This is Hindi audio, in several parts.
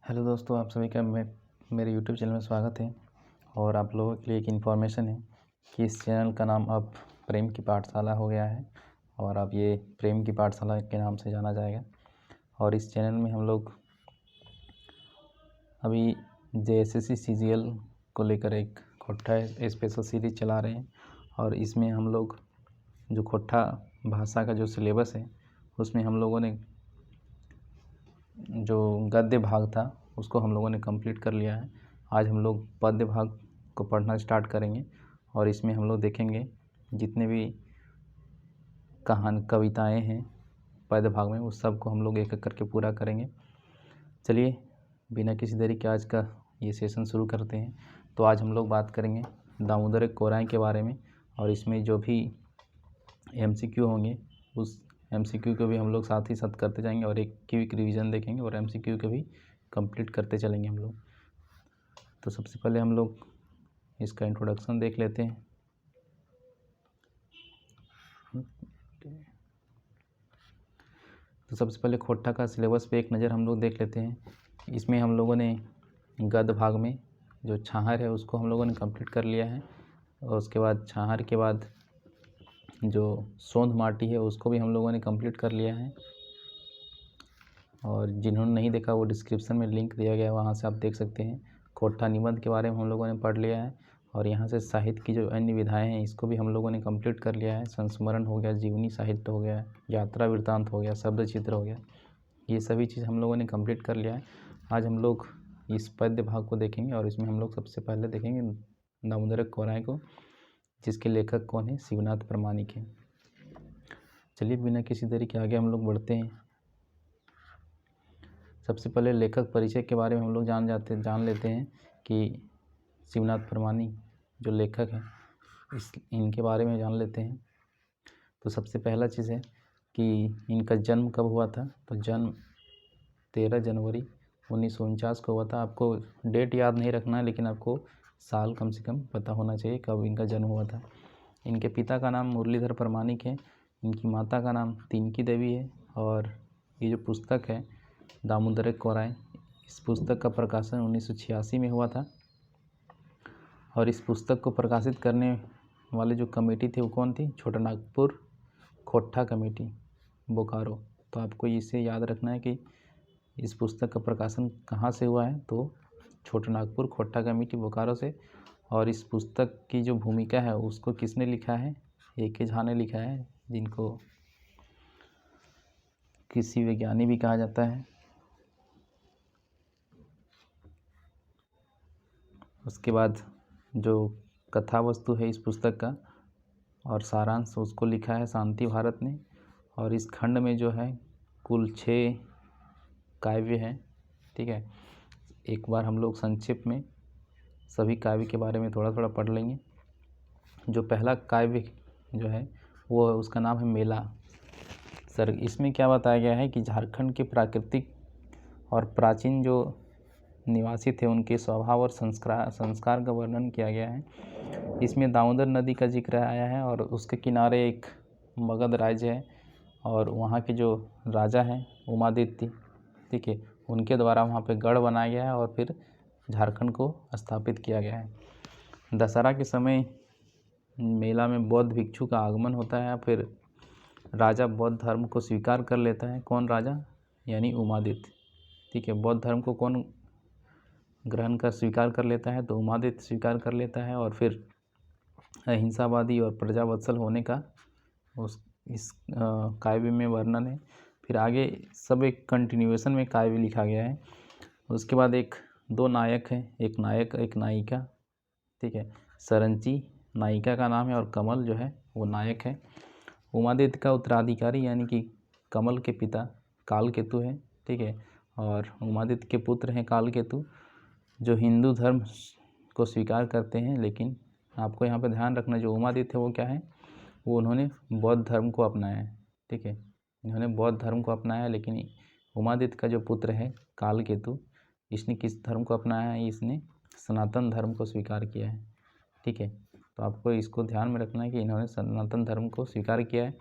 हेलो दोस्तों, आप सभी का मेरे यूट्यूब चैनल में स्वागत है। और आप लोगों के लिए एक इन्फॉर्मेशन है कि इस चैनल का नाम अब प्रेम की पाठशाला हो गया है और अब ये प्रेम की पाठशाला के नाम से जाना जाएगा। और इस चैनल में हम लोग अभी JSSC CGL को लेकर एक खोट्टा स्पेशल सीरीज चला रहे हैं। और इसमें हम लोग जो खोट्टा भाषा का जो सिलेबस है उसमें हम लोगों ने जो गद्य भाग था उसको हम लोगों ने कंप्लीट कर लिया है। आज हम लोग पद्य भाग को पढ़ना स्टार्ट करेंगे और इसमें हम लोग देखेंगे जितने भी कविताएं हैं पद्य भाग में उस सब को हम लोग एक एक करके पूरा करेंगे। चलिए बिना किसी देरी के आज का ये सेशन शुरू करते हैं। तो आज हम लोग बात करेंगे दामोदर कोराएँ के बारे में और इसमें जो भी MCQ होंगे उस MCQ को भी हम लोग साथ ही साथ करते जाएंगे और एक क्विक रिवीजन देखेंगे और MCQ को भी कंप्लीट करते चलेंगे हम लोग। तो सबसे पहले हम लोग इसका इंट्रोडक्शन देख लेते हैं। तो सबसे पहले खोट्टा का सिलेबस पे एक नज़र हम लोग देख लेते हैं। इसमें हम लोगों ने गद्य भाग में जो छाहर है उसको हम लोगों ने कंप्लीट कर लिया है और उसके बाद छाहर के बाद जो सोंध माटी है उसको भी हम लोगों ने कंप्लीट कर लिया है। और जिन्होंने नहीं देखा वो डिस्क्रिप्शन में लिंक दिया गया है, वहाँ से आप देख सकते हैं। खोट्टा निबंध के बारे में हम लोगों ने पढ़ लिया है और यहाँ से साहित्य की जो अन्य विधाएं हैं इसको भी हम लोगों ने कंप्लीट कर लिया है। संस्मरण हो गया, जीवनी साहित्य हो गया, यात्रा वृत्तांत हो गया, शब्द चित्र हो गया, ये सभी चीज़ हम लोगों ने कंप्लीट कर लिया है। आज हम लोग इस पद्य भाग को देखेंगे और इसमें हम लोग सबसे पहले देखेंगे दामोदर कोराएँ को, जिसके लेखक कौन है, शिवनाथ प्रामाणिक हैं। चलिए बिना किसी देरी के आगे हम लोग बढ़ते हैं। सबसे पहले लेखक परिचय के बारे में हम लोग जान लेते हैं कि शिवनाथ प्रामाणिक जो लेखक हैं इनके बारे में जान लेते हैं। तो सबसे पहला चीज़ है कि इनका जन्म कब हुआ था। तो जन्म 13 जनवरी 1949 को हुआ था। आपको डेट याद नहीं रखना है लेकिन आपको साल कम से कम पता होना चाहिए कब इनका जन्म हुआ था। इनके पिता का नाम मुरलीधर प्रामाणिक है, इनकी माता का नाम तिनकी देवी है। और ये जो पुस्तक है दामोदर कोराएँ, इस पुस्तक का प्रकाशन 1986 में हुआ था। और इस पुस्तक को प्रकाशित करने वाले जो कमेटी थी वो कौन थी, छोटा नागपुर खोट्टा कमेटी, बोकारो। तो आपको इसे याद रखना है कि इस पुस्तक का प्रकाशन कहाँ से हुआ है, तो छोटा नागपुर खोट्टा कमेटी बोकारो से। और इस पुस्तक की जो भूमिका है उसको किसने लिखा है, A.K. झा ने लिखा है, जिनको कृषि विज्ञानी भी कहा जाता है। उसके बाद जो कथा वस्तु है इस पुस्तक का और सारांश उसको लिखा है शांति भारत ने। और इस खंड में जो है कुल 6 काव्य हैं, ठीक है। एक बार हम लोग संक्षेप में सभी काव्य के बारे में थोड़ा थोड़ा पढ़ लेंगे। जो पहला काव्य जो है वो उसका नाम है मेला। सर इसमें क्या बताया गया है कि झारखंड के प्राकृतिक और प्राचीन जो निवासी थे उनके स्वभाव और संस्कार का वर्णन किया गया है। इसमें दामोदर नदी का जिक्र आया है और उसके किनारे एक मगध राज्य है और वहाँ के जो राजा हैं उमादित्य, ठीक है, उनके द्वारा वहाँ पे गढ़ बनाया गया है और फिर झारखंड को स्थापित किया गया है। दशहरा के समय मेला में बौद्ध भिक्षु का आगमन होता है। फिर राजा बौद्ध धर्म को स्वीकार कर लेता है। कौन राजा, यानी उमादित्य, ठीक है। बौद्ध धर्म को कौन ग्रहण कर स्वीकार कर लेता है, तो उमादित्य स्वीकार कर लेता है। और फिर अहिंसावादी और प्रजावत्सल होने का इस काव्य में वर्णन है। फिर आगे सब एक कंटिन्यूएशन में काव्य लिखा गया है। उसके बाद दो नायक हैं, एक नायक एक नायिका, ठीक है। सरंची नायिका का नाम है और कमल जो है वो नायक है। उमादित्य का उत्तराधिकारी यानी कि कमल के पिता कालकेतु है, ठीक है। और उमादित्य के पुत्र हैं कालकेतु, जो हिंदू धर्म को स्वीकार करते हैं। लेकिन आपको यहाँ पर ध्यान रखना, जो उमादित्य है वो क्या है, वो उन्होंने बौद्ध धर्म को अपनाया है, ठीक है। इन्होंने बौद्ध धर्म को अपनाया, लेकिन उमादित्य का जो पुत्र है कालकेतु, इसने किस धर्म को अपनाया है, इसने सनातन धर्म को स्वीकार किया है, ठीक है। तो आपको इसको ध्यान में रखना है कि इन्होंने सनातन धर्म को स्वीकार किया है।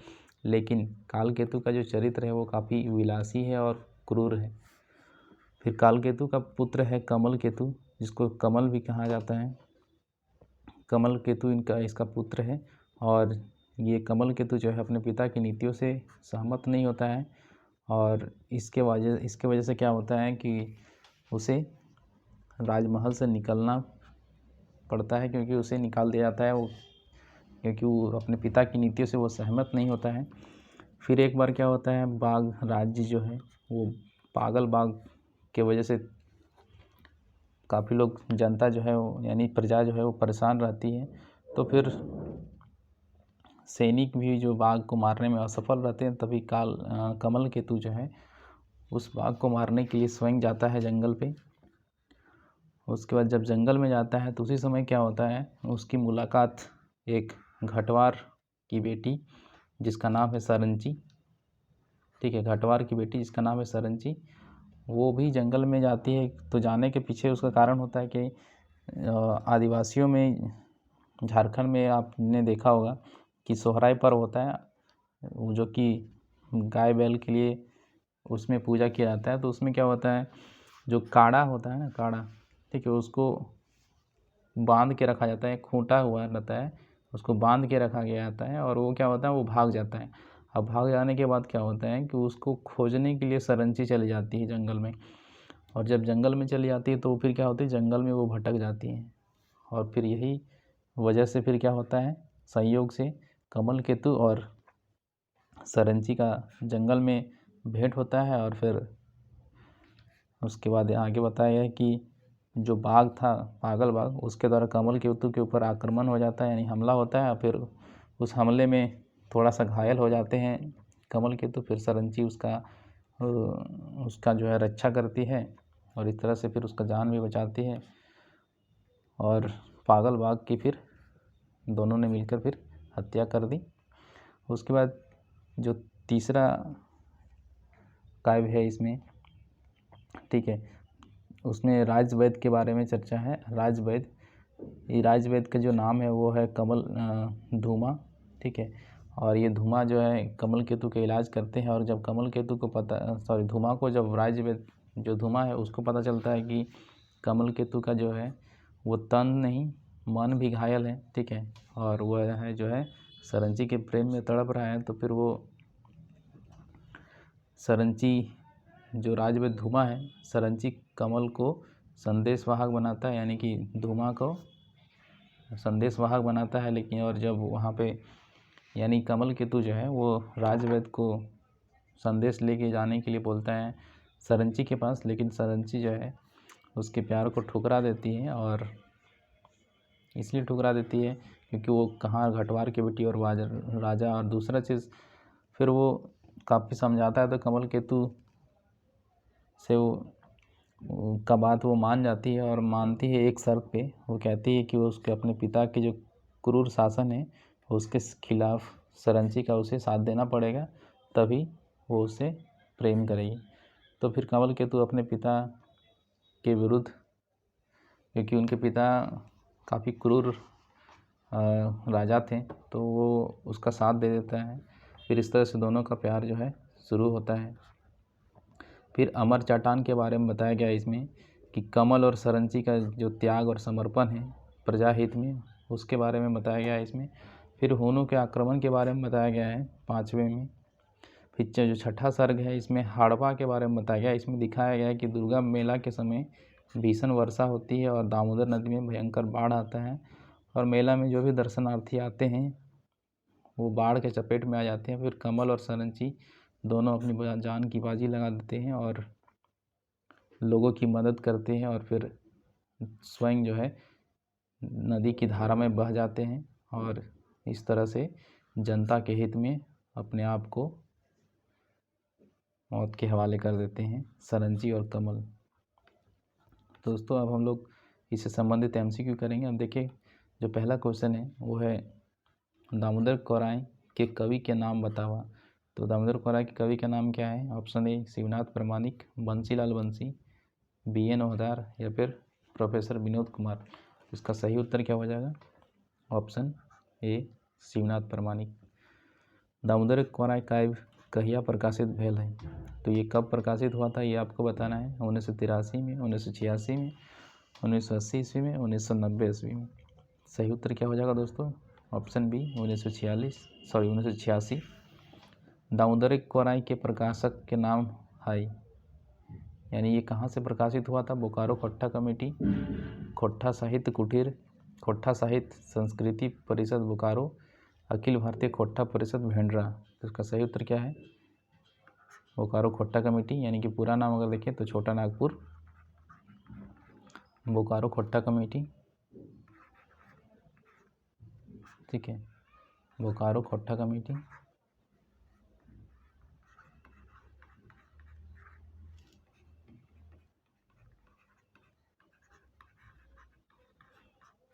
लेकिन कालकेतु का जो चरित्र है वो काफ़ी विलासी है और क्रूर है। फिर कालकेतु का पुत्र है कमल केतु, जिसको कमल भी कहा जाता है। कमल केतु इसका पुत्र है, और ये कमल केतु जो है अपने पिता की नीतियों से सहमत नहीं होता है, और इसके वजह से क्या होता है कि उसे राजमहल से निकलना पड़ता है, क्योंकि उसे निकाल दिया जाता है क्योंकि वो अपने पिता की नीतियों से वो सहमत नहीं होता है। फिर एक बार क्या होता है, बाघ राज्य जो है वो पागल बाघ के वजह से काफ़ी लोग, जनता जो है वो यानी प्रजा जो है वो परेशान रहती है। तो फिर सैनिक भी जो बाघ को मारने में असफल रहते हैं, तभी कमल केतु जो है उस बाघ को मारने के लिए स्वयं जाता है जंगल पे। उसके बाद जब जंगल में जाता है तो उसी समय क्या होता है, उसकी मुलाकात एक घटवार की बेटी जिसका नाम है सरंची, ठीक है, घटवार की बेटी जिसका नाम है सरंची, वो भी जंगल में जाती है। तो जाने के पीछे उसका कारण होता है कि आदिवासियों में, झारखंड में आपने देखा होगा कि सोहराई पर्व होता है, जो कि गाय बैल के लिए उसमें पूजा किया जाता है। तो उसमें क्या होता है, जो काड़ा होता है ना, काड़ा, ठीक है, उसको बांध के रखा जाता है, खूंटा हुआ रहता है, उसको बांध के रखा गया जाता है, और वो क्या होता है, वो भाग जाता है। अब भाग जाने के बाद क्या होता है कि उसको खोजने के लिए सरंची चली जाती है जंगल में, और जब जंगल में चली जाती है तो फिर क्या होती है, जंगल में वो भटक जाती है। और फिर यही वजह से फिर क्या होता है, संयोग से कमल केतु और सरंची का जंगल में भेंट होता है। और फिर उसके बाद आगे बताया है कि जो बाघ था, पागल बाघ, उसके द्वारा कमल केतु के ऊपर आक्रमण हो जाता है, यानी हमला होता है। फिर उस हमले में थोड़ा सा घायल हो जाते हैं कमल केतु। फिर सरंची उसका जो है रक्षा करती है, और इस तरह से फिर उसका जान भी बचाती है। और पागल बाघ की फिर दोनों ने मिलकर फिर हत्या कर दी। उसके बाद जो तीसरा काव्य है इसमें, ठीक है, उसमें राजवैद्य के बारे में चर्चा है। राजवैद्य, ये राजवैद्य का जो नाम है वो है कमल धूमा, ठीक है, और ये धूमा जो है कमल केतु का इलाज करते हैं। और जब कमल केतु को धूमा को जब राजवैद्य जो धूमा है उसको पता चलता है कि कमल केतु का जो है वो तन नहीं मन भी घायल है, ठीक है, और वह है जो है सरंची के प्रेम में तड़प रहा है। तो फिर वो सरंची, जो राजवैद्य धूमा है, सरंची कमल को संदेशवाहक बनाता है, यानी कि धूमा को संदेशवाहक बनाता है। लेकिन और जब वहाँ पे, यानी कमल केतु जो है वो राजवैद्य को संदेश लेके जाने के लिए बोलता है सरंची के पास, लेकिन सरंची जो है उसके प्यार को ठुकरा देती है। और इसलिए ठुकरा देती है क्योंकि वो कहाँ घटवार की बेटी और राजा, और दूसरा चीज़ फिर वो काफ़ी समझाता है तो कमल केतु से का बात वो मान जाती है, और मानती है एक शर्त पे। वो कहती है कि वो उसके अपने पिता के जो क्रूर शासन है उसके खिलाफ सरंची का उसे साथ देना पड़ेगा, तभी वो उससे प्रेम करेगी। तो फिर कमल केतु अपने पिता के विरुद्ध, क्योंकि उनके पिता काफ़ी क्रूर राजा थे, तो वो उसका साथ दे देता है। फिर इस तरह से दोनों का प्यार जो है शुरू होता है। फिर अमर चट्टान के बारे में बताया गया इसमें कि कमल और सरंची का जो त्याग और समर्पण है प्रजाहित में, उसके बारे में बताया गया है इसमें। फिर हूणों के आक्रमण के बारे में बताया गया है 5वें में। फिर जो छठा सर्ग है इसमें हाड़वा के बारे में बताया गया है। इसमें दिखाया गया है कि दुर्गा मेला के समय भीषण वर्षा होती है और दामोदर नदी में भयंकर बाढ़ आता है, और मेला में जो भी दर्शनार्थी आते हैं वो बाढ़ के चपेट में आ जाते हैं। फिर कमल और सरंची दोनों अपनी जान की बाजी लगा देते हैं और लोगों की मदद करते हैं, और फिर स्वयं जो है नदी की धारा में बह जाते हैं, और इस तरह से जनता के हित में अपने आप को मौत के हवाले कर देते हैं सरंची और कमल। दोस्तों अब हम लोग इससे संबंधित MCQ करेंगे। अब देखिए जो पहला क्वेश्चन है वो है दामोदर कौराई के कवि के नाम बतावा। तो दामोदर कौराई के कवि का नाम क्या है? ऑप्शन ए शिवनाथ प्रामाणिक, बंसीलाल बंसी, BN ओहदार, या फिर प्रोफेसर विनोद कुमार। इसका सही उत्तर क्या हो जाएगा? ऑप्शन ए शिवनाथ प्रामाणिक। दामोदर कौराई काव्य कहिया प्रकाशित भेल है। तो ये कब प्रकाशित हुआ था ये आपको बताना है। 1983 में, 1986 में, 1980 ईस्वी में, 1990 ईस्वी में। सही उत्तर क्या हो जाएगा दोस्तों? Option B 1986। दामोदर कोराई के प्रकाशक के नाम है, यानी ये कहाँ से प्रकाशित हुआ था? बोकारो खोट्टा कमेटी, खोट्टा साहित्य कुटीर, खोट्टा साहित्य संस्कृति परिषद बोकारो, अखिल भारतीय खोट्टा परिषद भेंडरा। तो इसका सही उत्तर क्या है? बोकारो खोट्टा कमेटी, यानी कि पूरा नाम अगर देखें तो छोटा नागपुर बोकारो खोट्टा कमेटी। ठीक है, बोकारो खोट्टा कमेटी।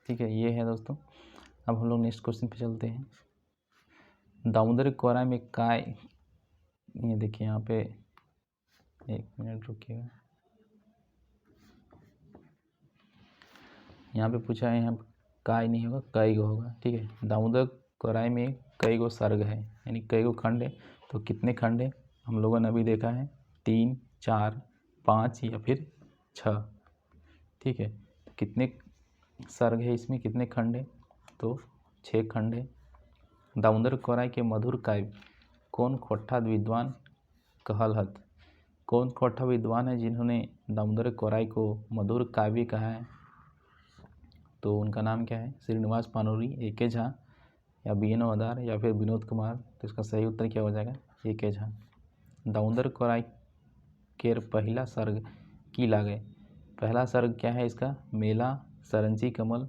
ठीक है, ये है दोस्तों। अब हम लोग नेक्स्ट क्वेश्चन पे चलते हैं। दामोदर कोराई में काय, ये देखिए यहाँ पे, एक मिनट रुकिएगा, यहाँ पे पूछा है, यहाँ काय नहीं होगा, कई गो होगा। ठीक है, दामोदर कोराई में कई गो सर्ग है, यानी कई गो खंड है। तो कितने खंड है? हम लोगों ने अभी देखा है 3, 4, 5 या फिर 6। ठीक है, तो कितने सर्ग है इसमें, कितने खंड है? तो 6 खंड है। दामोदर कोराई के मधुर काव्य कौन खोट्ठा विद्वान कहलहत? कौन खोट्ठा विद्वान है जिन्होंने दामोदर कोराई को मधुर काव्य कहा है? तो उनका नाम क्या है? श्रीनिवास पानोरी, ए.के. झा, या बी.एन. ओदार, या फिर विनोद कुमार। तो इसका सही उत्तर क्या हो जाएगा? ए.के. झा। दामोदर कोराई के पहला सर्ग की लागे, पहला सर्ग क्या है इसका? मेला, सरंची कमल,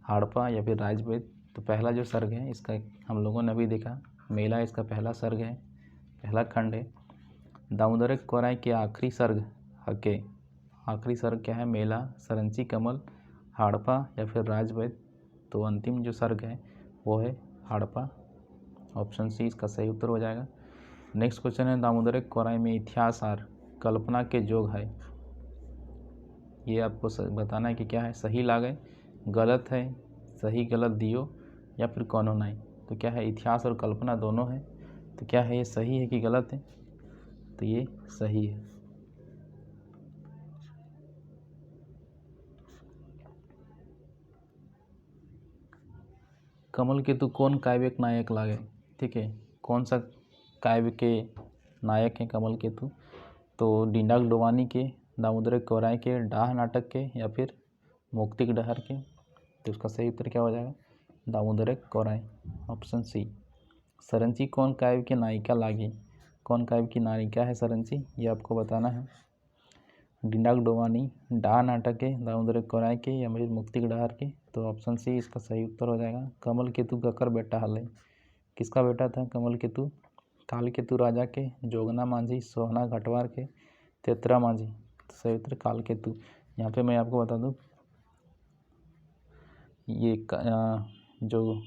हाड़पा या फिर राजवेद। तो पहला जो सर्ग है इसका हम लोगों ने अभी देखा, मेला इसका पहला सर्ग है, पहला खंड है। दामोदर कोराई के आखिरी सर्ग हके, आखिरी सर्ग क्या है? मेला, सरंची कमल, हाड़पा या फिर राजवेद। तो अंतिम जो सर्ग है वो है हाड़पा। ऑप्शन सी इसका सही उत्तर हो जाएगा। नेक्स्ट क्वेश्चन है, दामोदर कोराई में इतिहास कल्पना के जोग है। ये आपको बताना है कि क्या है, सही लागे, गलत है, सही गलत दियो, या फिर कौनो नहीं। तो क्या है? इतिहास और कल्पना दोनों है। तो क्या है, ये सही है कि गलत है? तो ये सही है। कमल केतु कौन काव्य के नायक लागे? ठीक है, कौन सा काव्य के नायक हैं कमल केतु? तो डिंडाक डोवानी के, दामोदर कोराई के, डाह नाटक के, या फिर मुक्तिक डहर के। तो उसका सही उत्तर क्या हो जाएगा? दामोदर कोराई। Option C. सरंची कौन काव्य की नायिका लागी? कौन काव्य की नायिका है सरंची? ये आपको बताना है। डिंडाक डोवानी, डाह नाटक के, दामोदर कोराई के, या फिर मुक्तिक डहर के। तो ऑप्शन सी इसका सही उत्तर हो जाएगा। कमल केतु ककर बेटा हले, किसका बेटा था कमल केतु? काल केतु राजा के, जोगना मांझी, सोहना घटवार के, तेतरा मांझी। तो सही उत्तर काल केतु। यहाँ पे मैं आपको बता दूँ, ये जो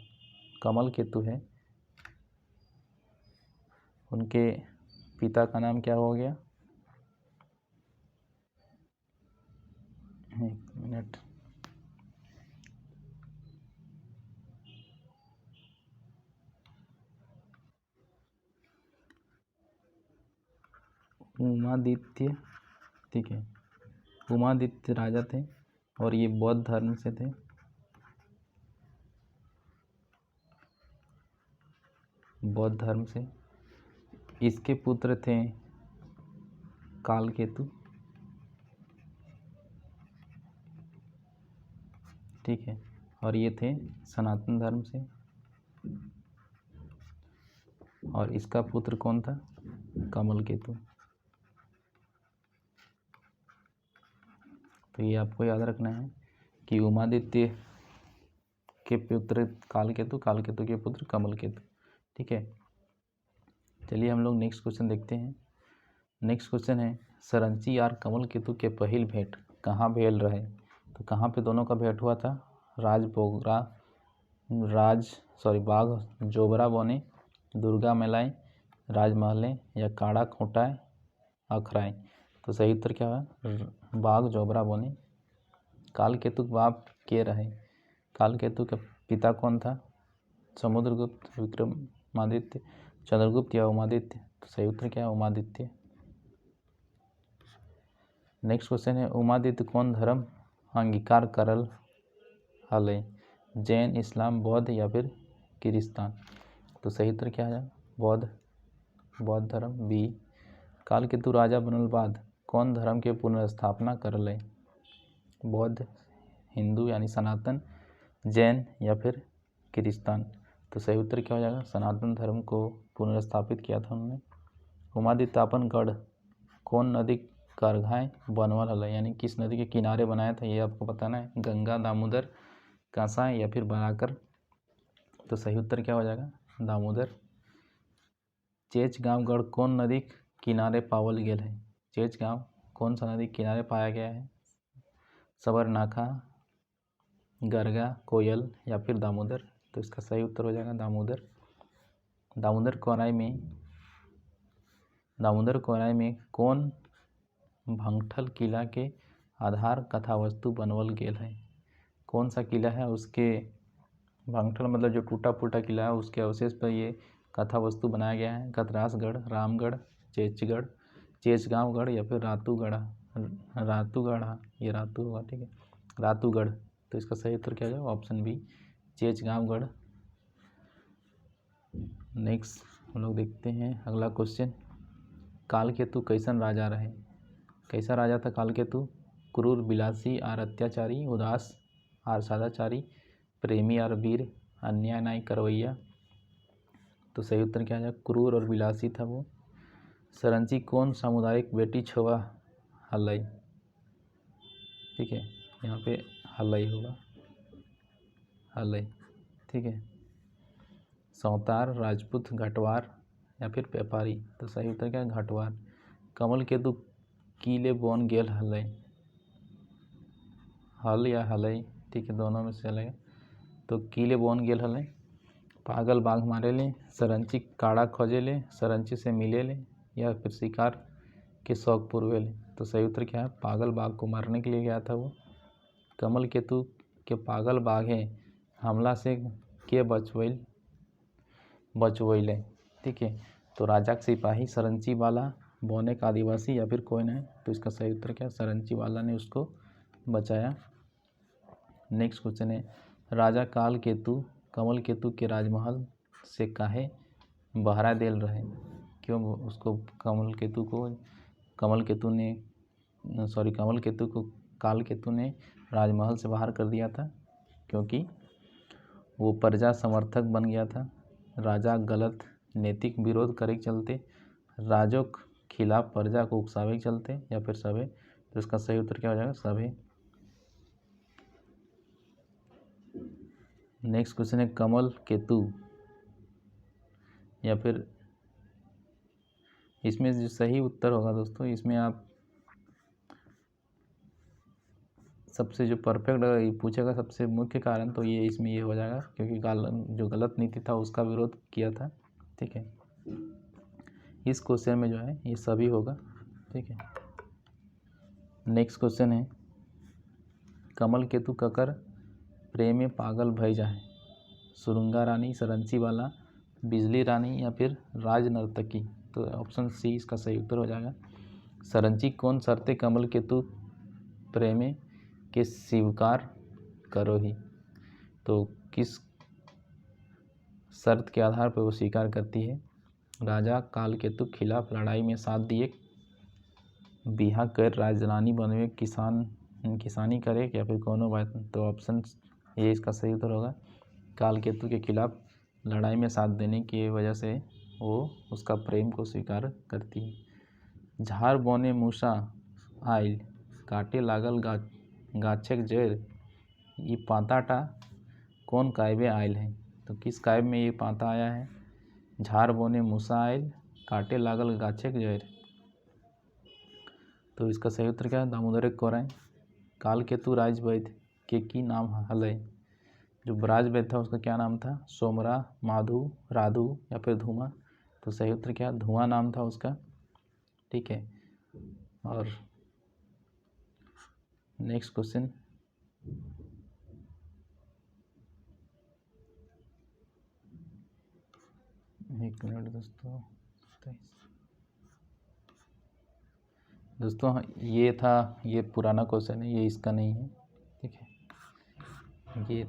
कमल केतु है उनके पिता का नाम क्या हो गया? एक मिनट, उमादित्य। ठीक है, उमादित्य राजा थे और ये बौद्ध धर्म से थे। बौद्ध धर्म से। इसके पुत्र थे काल केतु। ठीक है, और ये थे सनातन धर्म से। और इसका पुत्र कौन था? कमल केतु। तो ये आपको याद रखना है कि उमादित्य के पुत्र काल केतु, काल केतु के पुत्र कमल केतु। ठीक है, चलिए हम लोग नेक्स्ट क्वेश्चन देखते हैं। नेक्स्ट क्वेश्चन है, सरंची और कमल केतु के पहिल भेंट कहाँ भेल रहे? तो कहाँ पे दोनों का भेंट हुआ था? बाग जोबरा बने, दुर्गा मेलाएं, राजमहलें, या काड़ा खूंटाए अखराएं। तो सही उत्तर क्या है? बाग जोबरा बने। काल केतु बाप के रहे? काल केतु का पिता कौन था? समुद्रगुप्त, विक्रमादित्य, चंद्रगुप्त या उमादित्य। तो सही उत्तर क्या है? उमादित्य। नेक्स्ट क्वेश्चन है उमादित्य कौन धर्म अंगीकार करल हले? जैन, इस्लाम, बौद्ध या फिर किरिस्तान? तो सही उत्तर क्या है? बौद्ध धर्म। बी। कालकेतु राजा बनल बाद कौन धर्म के पुनर्स्थापना करले? बौद्ध, हिंदू यानी सनातन, जैन या फिर किरिस्तान? तो सही उत्तर क्या हो जाएगा? सनातन धर्म को पुनर्स्थापित किया था उन्होंने। उमादित्य अपन गढ़ कौन नदी करघाय बनवल हल? यानी किस नदी के किनारे बनाया था, ये आपको बताना है। गंगा, दामोदर, कांसाय या फिर बराकर? तो सही उत्तर क्या हो जाएगा? दामोदर। चेच गांव गढ़ कौन नदी किनारे पावल गेल है? चेच गांव कौन सा नदी किनारे पाया गया है? सबरनाखा, गरगा, कोयल या फिर दामोदर? तो इसका सही उत्तर हो जाएगा दामोदर। दामोदर कोराई में कौन भंगठल किला के आधार कथावस्तु बनवल गेल है? कौन सा किला है उसके भंगठल मतलब जो टूटा फूटा किला है उसके अवशेष पर ये कथा वस्तु बनाया गया है? गतरासगढ़, रामगढ़, चेचगढ़, चेचगांवगढ़ या फिर रातूगढ़? ये रातू होगा, ठीक है, रातूगढ़। तो इसका सही उत्तर क्या है? Option B, चेचगांवगढ़। नेक्स्ट हम लोग देखते हैं अगला क्वेश्चन। कालकेतु कैसन राजा रहे? कैसा राजा था कालकेतु? क्रूर, बिलासी आर अत्याचारी, उदास आर सदाचारी, प्रेमी आर वीर, अन्याय नाई करवैया? तो सही उत्तर क्या है? क्रूर और बिलासी था वो। सरंची कौन सामुदायिक बेटी छुआ हलई? ठीक है, यहाँ पे हलई होगा, हलई, ठीक है। सौतार, राजपूत, घटवार या फिर व्यापारी? तो सही उत्तर क्या है? घटवार। कमल केतु कीले बोन गेल हलई? हल या हलई, ठीक है, दोनों में से अलग है। तो कीले बोन गेल हलई। पागल बाघ मारे ले, सरंची काड़ा खोजे ले, सरंची से मिले ले या फिर शिकार के शौक पूर्वे ले? तो सही उत्तर क्या है? पागल बाघ को मारने के लिए गया था वो। कमल केतु के पागल बाघे हमला से के बचवैले, ठीक है। तो राजा के सिपाही, सरंची वाला, बोने का आदिवासी या फिर कोई नहीं? तो इसका सही उत्तर क्या है? सरंची वाला ने उसको बचाया। नेक्स्ट क्वेश्चन है राजा काल केतु कमल केतु के राजमहल से काहे बहरा देल रहे? क्यों उसको कमल केतु को काल केतु ने राजमहल से बाहर कर दिया था? क्योंकि वो प्रजा समर्थक बन गया था, राजा गलत नैतिक विरोध करे के चलते, राजों के खिलाफ प्रजा को उकसावे के चलते या फिर सभे? तो इसका सही उत्तर क्या हो जाएगा? सभे। नेक्स्ट क्वेश्चन है कमल केतु या फिर इसमें जो सही उत्तर होगा दोस्तों, इसमें आप सबसे जो परफेक्ट पूछेगा सबसे मुख्य कारण, तो ये इसमें ये हो जाएगा क्योंकि जो गलत नीति था उसका विरोध किया था, ठीक है। इस क्वेश्चन में जो है ये सभी होगा, ठीक है। नेक्स्ट क्वेश्चन है कमल केतु ककर प्रेम में पागल भई जाए? सुरुंगा रानी, सरंची वाला, बिजली रानी या फिर राज नर्तकी? तो ऑप्शन सी इसका सही उत्तर हो जाएगा। सरंची कौन शर्ते कमल केतु प्रेम के स्वीकार करो ही? तो किस शर्त के आधार पर वो स्वीकार करती है? राजा काल केतु खिलाफ लड़ाई में साथ दिए, बिहा कर राजरानी बनवे, किसानी करे या फिर कोनो बात? तो ऑप्शन ये इसका सही उत्तर होगा। काल केतु के खिलाफ लड़ाई में साथ देने की वजह से वो उसका प्रेम को स्वीकार करती है। झाड़ बोने मूसा आइल, काटे लागल गाछक जड़, ये पाताटा कौन कायबे आयल है? तो किस कायब में ये पाता आया है? झाड़ बोने मूसा आइल, काटे लागल गाछक जड़? तो इसका सही उत्तर क्या है? दामोदर कोराई। काल केतु राज वैद्य के की नाम हलय? जो राज वैद्य था उसका क्या नाम था? सोमरा, माधु, राधु या फिर धुआं? तो सही उत्तर क्या? धुआं नाम था उसका, ठीक है। और नेक्स्ट क्वेश्चन, एक मिनट दोस्तों, दोस्तों ये था, ये पुराना क्वेश्चन है, ये इसका नहीं है, ठीक है, ये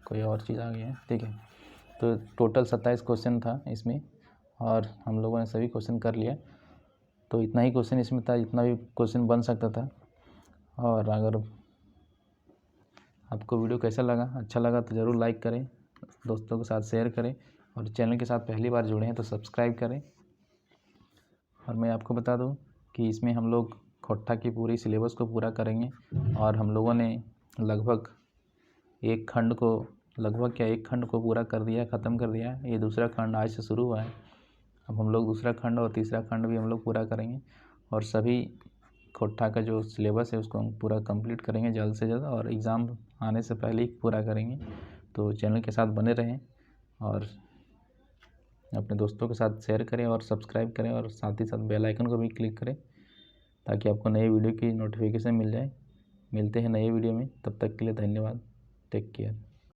कोई और चीज़ आ गई है, ठीक है। तो टोटल 27 क्वेश्चन था इसमें और हम लोगों ने सभी क्वेश्चन कर लिया। तो इतना ही क्वेश्चन इसमें था, इतना भी क्वेश्चन बन सकता था। और अगर आपको वीडियो कैसा लगा, अच्छा लगा तो ज़रूर लाइक करें, दोस्तों के साथ शेयर करें और चैनल के साथ पहली बार जुड़े हैं तो सब्सक्राइब करें। और मैं आपको बता दूं कि इसमें हम लोग खोट्टा की पूरी सिलेबस को पूरा करेंगे और हम लोगों ने लगभग एक खंड को पूरा कर दिया, ख़त्म कर दिया। ये दूसरा खंड आज से शुरू हुआ है। अब हम लोग दूसरा खंड और तीसरा खंड भी हम लोग पूरा करेंगे और सभी खोट्टा का जो सिलेबस है उसको हम पूरा कंप्लीट करेंगे जल्द से जल्द और एग्ज़ाम आने से पहले ही पूरा करेंगे। तो चैनल के साथ बने रहें और अपने दोस्तों के साथ शेयर करें और सब्सक्राइब करें और साथ ही साथ बेल आइकन को भी क्लिक करें ताकि आपको नए वीडियो की नोटिफिकेशन मिल जाए। मिलते हैं नए वीडियो में, तब तक के लिए धन्यवाद। Take care.